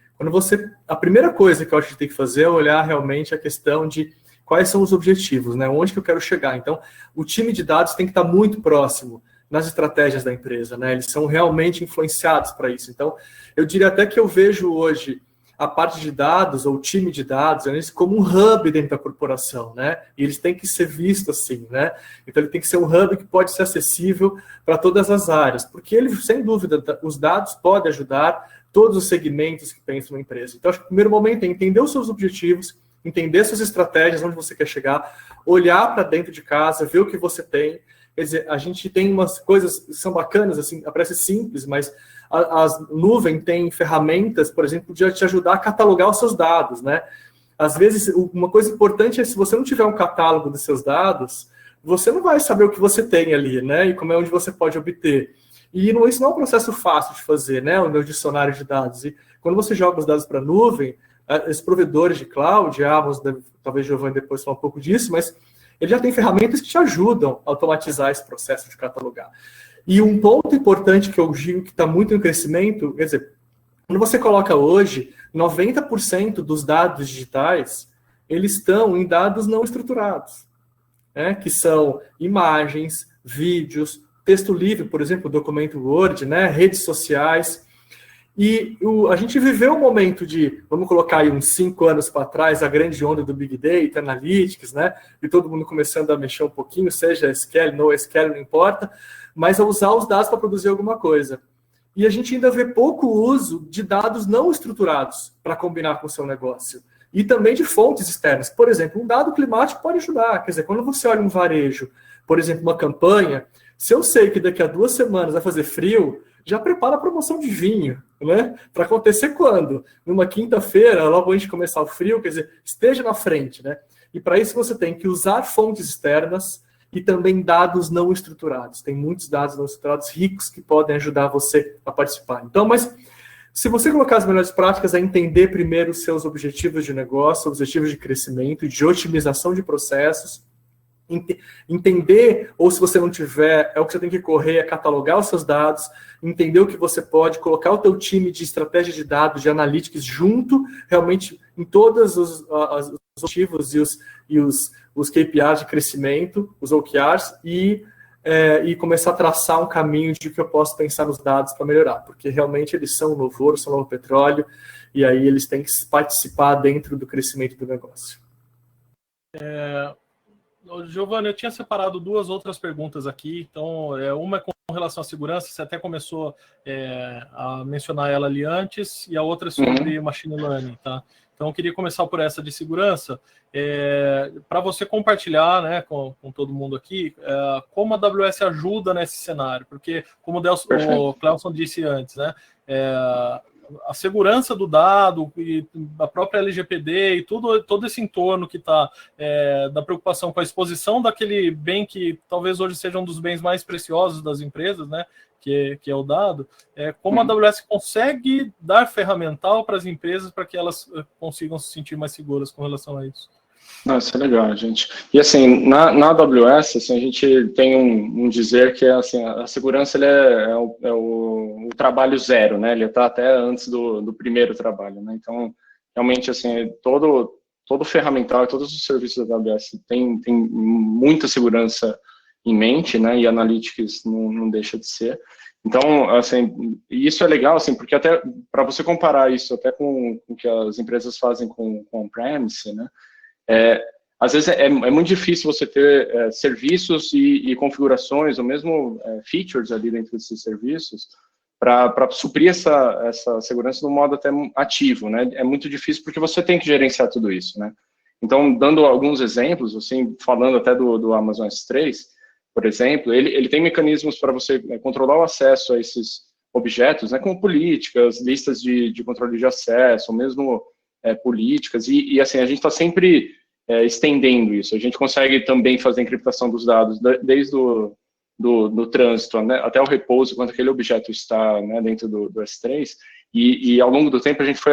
a primeira coisa que eu acho que tem que fazer é olhar realmente a questão de quais são os objetivos, né? Onde que eu quero chegar. Então, o time de dados tem que estar muito próximo nas estratégias da empresa, né? Eles são realmente influenciados para isso. Então, eu diria até que eu vejo hoje a parte de dados, ou o time de dados, eles como um hub dentro da corporação, né? E eles têm que ser vistos assim, né? Então, ele tem que ser um hub que pode ser acessível para todas as áreas, porque ele, sem dúvida, os dados podem ajudar todos os segmentos que pensam na empresa. Então, acho que o primeiro momento é entender os seus objetivos, entender suas estratégias, onde você quer chegar, olhar para dentro de casa, ver o que você tem. Quer dizer, a gente tem umas coisas que são bacanas, assim, parece simples, mas a nuvem tem ferramentas, por exemplo, de te ajudar a catalogar os seus dados, né? Às vezes, uma coisa importante é, se você não tiver um catálogo dos seus dados, você não vai saber o que você tem ali, né? E como é onde você pode obter. E isso não é um processo fácil de fazer, né? O meu dicionário de dados. E quando você joga os dados para a nuvem, os provedores de cloud, talvez o Giovanni depois falar um pouco disso, mas ele já tem ferramentas que te ajudam a automatizar esse processo de catalogar. E um ponto importante que eu digo que está muito em crescimento, quer dizer, quando você coloca hoje, 90% dos dados digitais, eles estão em dados não estruturados, né? Que são imagens, vídeos, texto livre, por exemplo, documento Word, né? Redes sociais. E a gente viveu um momento de, vamos colocar aí uns 5 anos para trás, a grande onda do Big Data, Analytics, né? E todo mundo começando a mexer um pouquinho, seja SQL, NoSQL, não importa, mas a usar os dados para produzir alguma coisa. E a gente ainda vê pouco uso de dados não estruturados para combinar com o seu negócio. E também de fontes externas. Por exemplo, um dado climático pode ajudar. Quer dizer, quando você olha um varejo, por exemplo, uma campanha, se eu sei que daqui a 2 semanas vai fazer frio, já prepara a promoção de vinho, né? Para acontecer quando? Numa quinta-feira, logo antes de começar o frio, quer dizer, esteja na frente, né? E para isso você tem que usar fontes externas e também dados não estruturados. Tem muitos dados não estruturados ricos que podem ajudar você a participar. Então, mas se você colocar as melhores práticas, é entender primeiro os seus objetivos de negócio, objetivos de crescimento, de otimização de processos, entender, ou se você não tiver, é o que você tem que correr, é catalogar os seus dados, entender o que você pode, colocar o teu time de estratégia de dados, de analytics junto, realmente em todos os objetivos e os KPIs de crescimento, os OKRs, e começar a traçar um caminho de que eu posso pensar nos dados para melhorar, porque realmente eles são o novo ouro, são o novo petróleo, e aí eles têm que participar dentro do crescimento do negócio. Giovanni, eu tinha separado duas outras perguntas aqui. Então, uma é com relação à segurança, você até começou a mencionar ela ali antes, e a outra é sobre machine learning, tá? Então, eu queria começar por essa de segurança, para você compartilhar, né, com todo mundo aqui, como a AWS ajuda nesse cenário, porque, como o Clelson disse antes, né, a segurança do dado e a própria LGPD e todo esse entorno que está da preocupação com a exposição daquele bem que talvez hoje seja um dos bens mais preciosos das empresas, né, que é o dado, como a AWS consegue dar ferramental para as empresas para que elas consigam se sentir mais seguras com relação a isso. Isso é legal, gente. E assim, na AWS, assim, a gente tem um dizer que assim, a segurança ele é o trabalho zero, né? Ele está até antes do primeiro trabalho, né? Então, realmente, assim, todo ferramental e todos os serviços da AWS tem muita segurança em mente, né? E Analytics não deixa de ser. Então, assim, isso é legal, assim, porque até para você comparar isso até com o que as empresas fazem com on-premise, né? Às vezes é muito difícil você ter serviços e configurações, ou mesmo features ali dentro desses serviços, para suprir essa segurança no modo até ativo, né? É muito difícil porque você tem que gerenciar tudo isso, né? Então, dando alguns exemplos, assim, falando até do Amazon S3, por exemplo, ele tem mecanismos para você controlar o acesso a esses objetos, né, como políticas, listas de controle de acesso, ou mesmo políticas, e assim, a gente está sempre estendendo isso. A gente consegue também fazer encriptação dos dados, desde do trânsito, né, até o repouso, quando aquele objeto está, né, dentro do S3, e ao longo do tempo a gente foi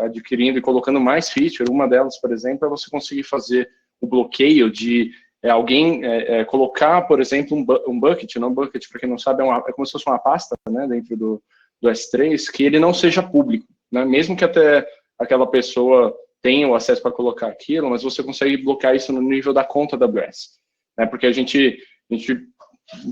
adquirindo e colocando mais features. Uma delas, por exemplo, é você conseguir fazer o bloqueio de alguém colocar, por exemplo, um bucket, não bucket, para quem não sabe, é como se fosse uma pasta, né, dentro do S3, que ele não seja público, né, mesmo que até aquela pessoa tenha o acesso para colocar aquilo, mas você consegue bloquear isso no nível da conta da AWS, né, porque a gente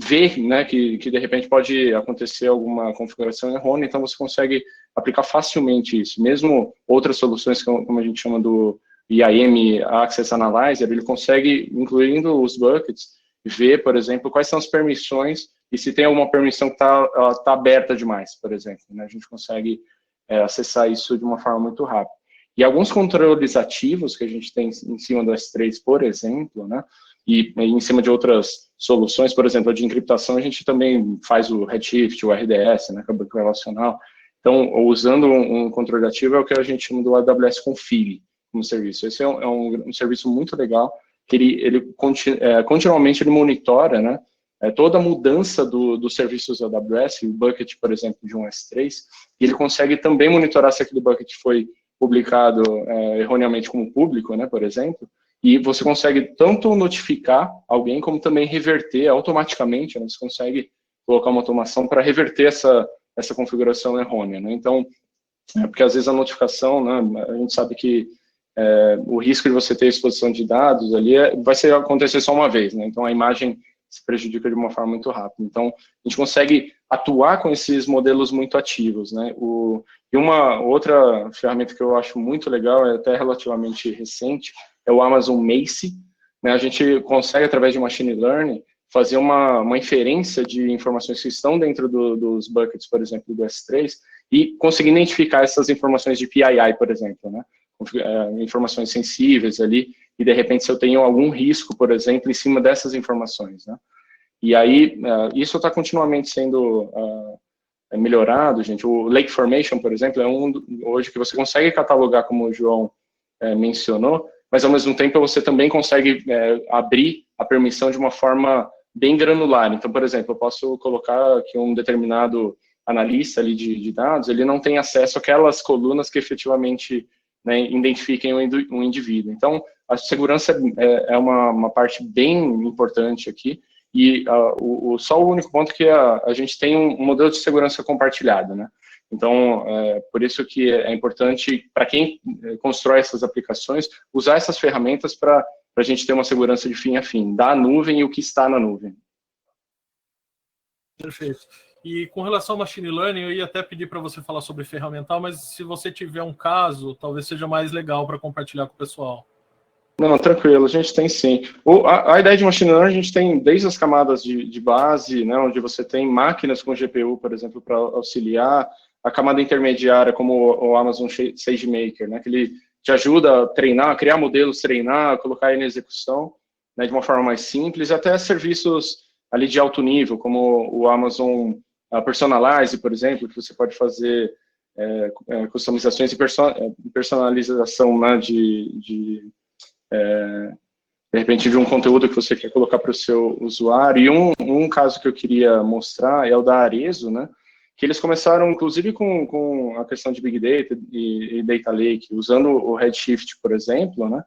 vê, né, que de repente pode acontecer alguma configuração errônea, então você consegue aplicar facilmente isso. Mesmo outras soluções, como a gente chama do IAM Access Analyzer, ele consegue, incluindo os buckets, ver, por exemplo, quais são as permissões e se tem alguma permissão que está aberta demais, por exemplo, né, a gente consegue acessar isso de uma forma muito rápida. E alguns controles ativos que a gente tem em cima do S3, por exemplo, né, e em cima de outras soluções, por exemplo, a de encriptação, a gente também faz o Redshift, o RDS, né, que é relacional. Então, usando um controle ativo é o que a gente chama do AWS Config como serviço. Esse é um serviço muito legal, que ele continuamente ele monitora, né, toda a mudança dos serviços da AWS, o bucket, por exemplo, de um S3, e ele consegue também monitorar se aquele bucket foi publicado erroneamente como público, né, por exemplo, e você consegue tanto notificar alguém, como também reverter automaticamente, né, você consegue colocar uma automação para reverter essa configuração errônea, né, então, porque às vezes a notificação, né, a gente sabe que o risco de você ter exposição de dados ali vai acontecer só uma vez, né, então a imagem se prejudica de uma forma muito rápida. Então, a gente consegue atuar com esses modelos muito ativos, né? E uma outra ferramenta que eu acho muito legal, é até relativamente recente, é o Amazon Macie, né? A gente consegue, através de Machine Learning, fazer uma inferência de informações que estão dentro dos buckets, por exemplo, do S3, e conseguir identificar essas informações de PII, por exemplo, né? Informações sensíveis ali, e de repente se eu tenho algum risco, por exemplo, em cima dessas informações, né? E aí, isso está continuamente sendo melhorado, gente. O Lake Formation, por exemplo, é hoje que você consegue catalogar, como o João mencionou, mas ao mesmo tempo você também consegue abrir a permissão de uma forma bem granular. Então, por exemplo, eu posso colocar que um determinado analista ali de dados, ele não tem acesso àquelas colunas que efetivamente, né, identifiquem um indivíduo. Então, a segurança é uma parte bem importante aqui, e só o único ponto que a gente tem um modelo de segurança compartilhado, né? Então, por isso que é importante, para quem constrói essas aplicações, usar essas ferramentas para a gente ter uma segurança de fim a fim, da nuvem e o que está na nuvem. Perfeito. E com relação ao machine learning, eu ia até pedir para você falar sobre ferramental, mas se você tiver um caso, talvez seja mais legal para compartilhar com o pessoal. Não, tranquilo, a gente tem sim. A ideia de machine learning, a gente tem desde as camadas de base, né, onde você tem máquinas com GPU, por exemplo, para auxiliar, a camada intermediária, como o Amazon SageMaker, né, que ele te ajuda a treinar, a criar modelos, treinar, colocar ele em execução, né, de uma forma mais simples, até serviços ali de alto nível, como o Amazon Personalize, por exemplo, que você pode fazer customizações e personalização, né, de repente, de um conteúdo que você quer colocar para o seu usuário. E um caso que eu queria mostrar é o da Arezzo, né, que eles começaram, inclusive, com a questão de Big Data e Data Lake, usando o Redshift, por exemplo, né,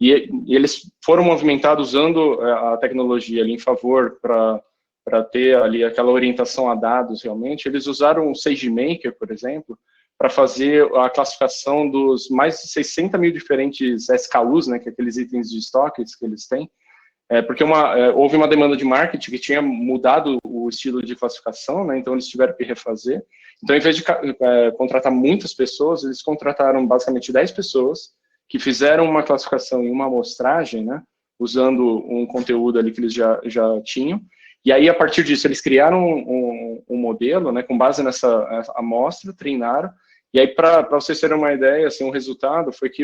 e eles foram movimentados usando a tecnologia ali em favor para ter ali aquela orientação a dados, realmente. Eles usaram o SageMaker, por exemplo, para fazer a classificação dos mais de 60 mil diferentes SKUs, né, que é aqueles itens de estoques que eles têm, porque houve uma demanda de marketing que tinha mudado o estilo de classificação, né, então eles tiveram que refazer. Então, em vez de contratar muitas pessoas, eles contrataram basicamente 10 pessoas que fizeram uma classificação e uma amostragem, né, usando um conteúdo ali que eles já tinham. E aí, a partir disso, eles criaram um modelo, né, com base nessa amostra, treinaram. E aí, para vocês terem uma ideia, assim, o resultado foi que,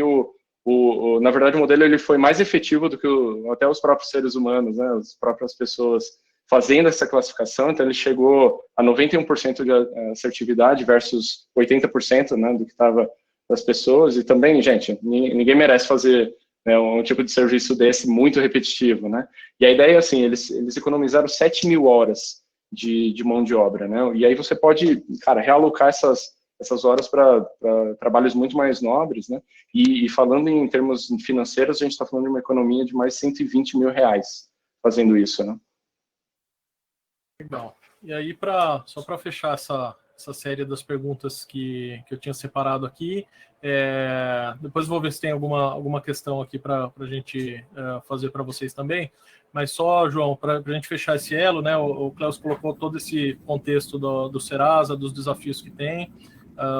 na verdade, o modelo ele foi mais efetivo do que até os próprios seres humanos, né, as próprias pessoas fazendo essa classificação. Então, ele chegou a 91% de assertividade versus 80%, né, do que estava das pessoas. E também, gente, ninguém merece fazer um tipo de serviço desse muito repetitivo, né? E a ideia, assim, eles economizaram 7 mil horas de mão de obra, né? E aí você pode, cara, realocar essas horas para trabalhos muito mais nobres, né? E falando em termos financeiros, a gente está falando de uma economia de mais 120 mil reais fazendo isso, né? Legal. E aí, só para fechar essa série das perguntas que eu tinha separado aqui, depois vou ver se tem alguma questão aqui para a gente fazer para vocês também, mas só, João, para a gente fechar esse elo, né, o Cleus colocou todo esse contexto do Serasa, dos desafios que tem,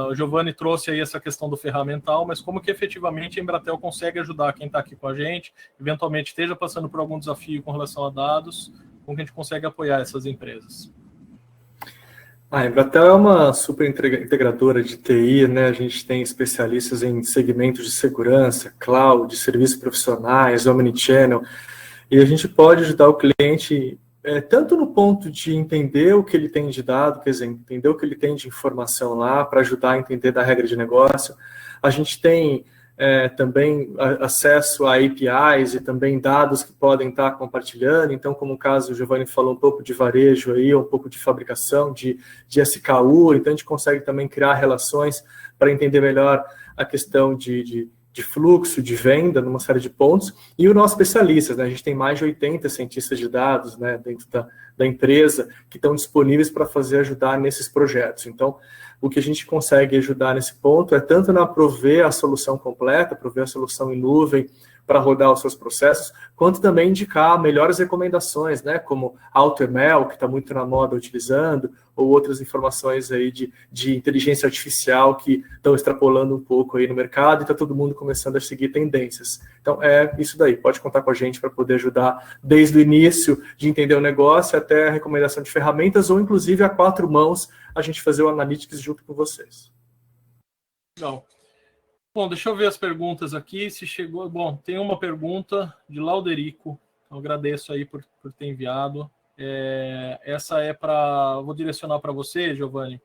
o Giovanni trouxe aí essa questão do ferramental, mas como que efetivamente a Embratel consegue ajudar quem está aqui com a gente, eventualmente esteja passando por algum desafio com relação a dados, como que a gente consegue apoiar essas empresas? A Embratel é uma super integradora de TI, né? A gente tem especialistas em segmentos de segurança, cloud, serviços profissionais, omnichannel, e a gente pode ajudar o cliente tanto no ponto de entender o que ele tem de dado, quer dizer, entender o que ele tem de informação lá, para ajudar a entender da regra de negócio. A gente tem também acesso a APIs e também dados que podem estar compartilhando. Então, como o caso, o Giovanni falou um pouco de varejo aí, um pouco de fabricação, de SKU, então a gente consegue também criar relações para entender melhor a questão de fluxo, de venda, numa série de pontos. E os nossos especialistas, né? A gente tem mais de 80 cientistas de dados, né, dentro da empresa que estão disponíveis para ajudar nesses projetos. Então, o que a gente consegue ajudar nesse ponto é tanto na prover a solução completa, prover a solução em nuvem para rodar os seus processos, quanto também indicar melhores recomendações, né, como AutoML, que está muito na moda utilizando, ou outras informações aí de inteligência artificial que estão extrapolando um pouco aí no mercado e está todo mundo começando a seguir tendências. Então, é isso daí. Pode contar com a gente para poder ajudar desde o início de entender o negócio até a recomendação de ferramentas ou, inclusive, a 4 mãos, a gente fazer o Analytics junto com vocês. Legal. Bom, deixa eu ver as perguntas aqui, se chegou... Bom, tem uma pergunta de Lauderico, então agradeço aí por ter enviado. Essa vou direcionar para você, Giovanni,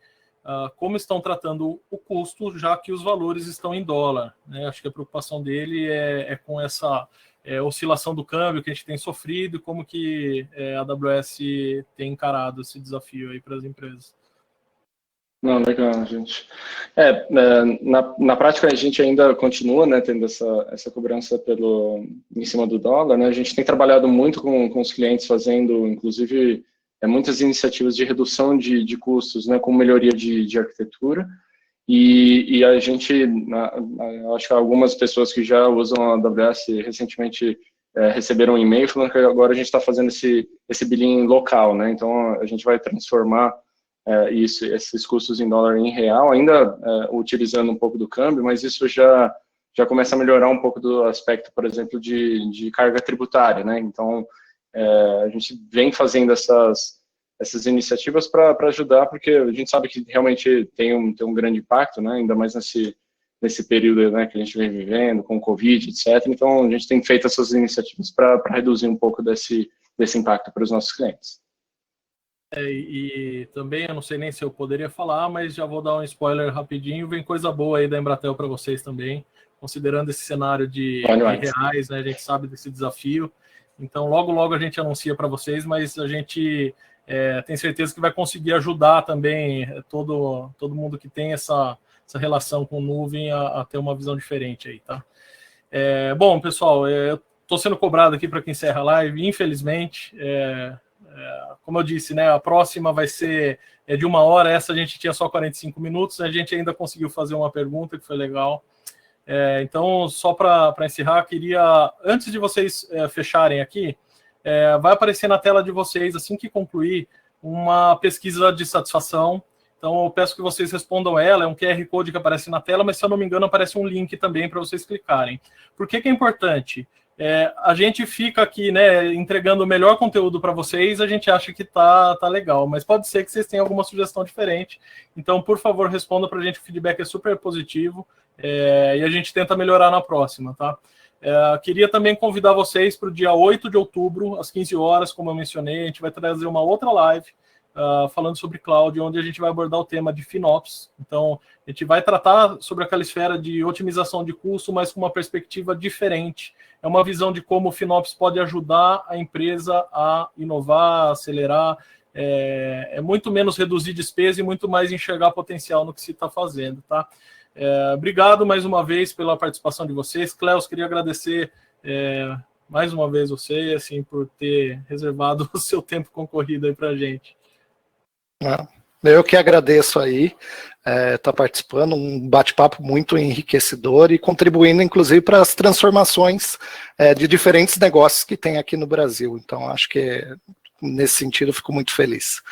como estão tratando o custo, já que os valores estão em dólar, né? Acho que a preocupação dele é com essa oscilação do câmbio que a gente tem sofrido e como que a AWS tem encarado esse desafio aí para as empresas. Não, legal, gente. Na prática, a gente ainda continua, né, tendo essa cobrança em cima do dólar, né? A gente tem trabalhado muito com os clientes, fazendo, inclusive, muitas iniciativas de redução de custos, né, com melhoria de arquitetura. E a gente, acho que algumas pessoas que já usam a AWS recentemente receberam um e-mail falando que agora a gente está fazendo esse billing local, né? Então, a gente vai transformar esses custos em dólar em real, ainda utilizando um pouco do câmbio, mas isso já começa a melhorar um pouco do aspecto, por exemplo, de carga tributária, né? Então, a gente vem fazendo essas iniciativas para ajudar, porque a gente sabe que realmente tem um grande impacto, né? Ainda mais nesse período, né, que a gente vem vivendo, com o Covid, etc. Então, a gente tem feito essas iniciativas para reduzir um pouco desse impacto para os nossos clientes. E também, eu não sei nem se eu poderia falar, mas já vou dar um spoiler rapidinho, vem coisa boa aí da Embratel para vocês também, considerando esse cenário de reais, né, a gente sabe desse desafio, então logo a gente anuncia para vocês, mas a gente tem certeza que vai conseguir ajudar também todo mundo que tem essa relação com nuvem a ter uma visão diferente aí, tá? Bom, pessoal, eu estou sendo cobrado aqui para que encerre a live, infelizmente, como eu disse, né, a próxima vai ser de 1 hora, essa a gente tinha só 45 minutos, a gente ainda conseguiu fazer uma pergunta que foi legal. Então, só para encerrar, queria, antes de vocês fecharem aqui, vai aparecer na tela de vocês, assim que concluir, uma pesquisa de satisfação. Então, eu peço que vocês respondam ela, é um QR Code que aparece na tela, mas se eu não me engano, aparece um link também para vocês clicarem. Por que é importante? A gente fica aqui, né, entregando o melhor conteúdo para vocês, a gente acha que tá legal, mas pode ser que vocês tenham alguma sugestão diferente. Então, por favor, respondam para a gente, o feedback é super positivo e a gente tenta melhorar na próxima, tá? Queria também convidar vocês para o dia 8 de outubro, às 15 horas, como eu mencionei, a gente vai trazer uma outra live falando sobre cloud, onde a gente vai abordar o tema de FinOps. Então, a gente vai tratar sobre aquela esfera de otimização de custo, mas com uma perspectiva diferente. É uma visão de como o FinOps pode ajudar a empresa a inovar, a acelerar, muito menos reduzir despesa e muito mais enxergar potencial no que se está fazendo, tá? Obrigado mais uma vez pela participação de vocês. Cleus, queria agradecer mais uma vez você, assim, por ter reservado o seu tempo concorrido aí para a gente. Eu que agradeço aí, tá participando, um bate-papo muito enriquecedor e contribuindo, inclusive, para as transformações de diferentes negócios que tem aqui no Brasil. Então, acho que nesse sentido eu fico muito feliz.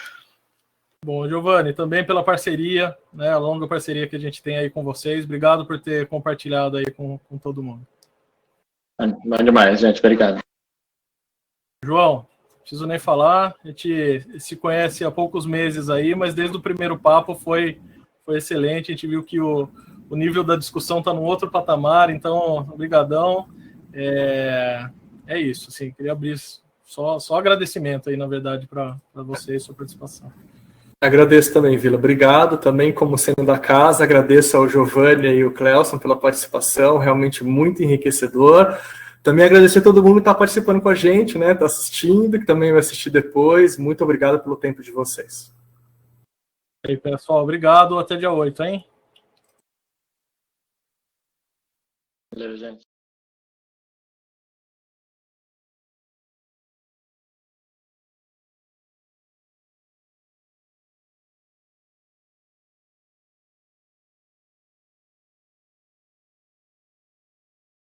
Bom, Giovanni, também pela parceria, né, a longa parceria que a gente tem aí com vocês. Obrigado por ter compartilhado aí com todo mundo. Bom demais, gente. Obrigado. João, não preciso nem falar, a gente se conhece há poucos meses aí, mas desde o primeiro papo foi excelente, a gente viu que o nível da discussão está num outro patamar, então, obrigadão. É isso, assim, queria abrir só agradecimento aí, na verdade, para você e sua participação. Agradeço também, Vila. Obrigado também, como sendo da casa. Agradeço ao Giovanni e ao Clelson pela participação, realmente muito enriquecedor. Também agradecer a todo mundo que está participando com a gente, né? Está assistindo, que também vai assistir depois. Muito obrigado pelo tempo de vocês. E aí, pessoal, obrigado. Até dia 8, hein? Valeu, gente.